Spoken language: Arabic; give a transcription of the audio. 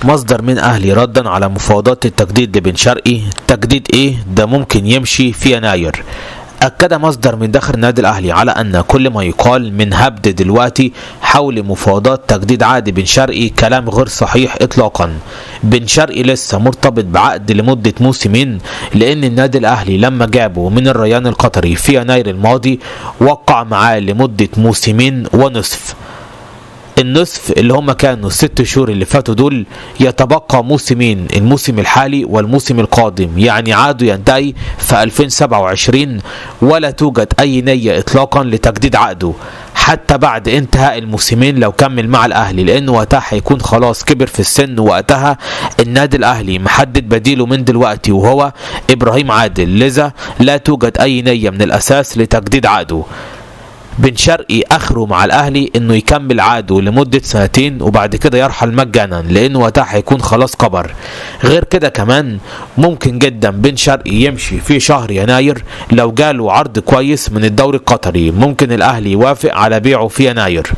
مصدر من أهلي ردا على مفاوضات التجديد لبن شرقي. تجديد ايه ده؟ ممكن يمشي في يناير. أكد مصدر من داخل النادي الأهلي على أن كل ما يقال من هبد دلوقتي حول مفاوضات تجديد عقد بن شرقي كلام غير صحيح إطلاقا. بن شرقي لسه مرتبط بعقد لمدة موسمين، لأن النادي الأهلي لما جابه من الريان القطري في يناير الماضي وقع معاه لمدة موسمين ونصف. النصف اللي هم كانوا 6 شهور اللي فاتوا دول، يتبقى موسمين، الموسم الحالي والموسم القادم، يعني عقده ينتهي في 2027 ولا توجد أي نية إطلاقا لتجديد عقده حتى بعد انتهاء الموسمين لو كمل مع الأهلي، لأنه وقتها هيكون خلاص كبر في السن. وقتها النادي الأهلي محدد بديله من دلوقتي وهو إبراهيم عادل، لذا لا توجد أي نية من الأساس لتجديد عقده. بن شرقي اخره مع الاهلي انه يكمل عقده لمده 2 وبعد كده يرحل مجانا، لانه وقتها هيكون خلاص كبر. غير كده كمان ممكن جدا بن شرقي يمشي في شهر يناير لو جاله عرض كويس من الدوري القطري، ممكن الاهلي يوافق على بيعه في يناير.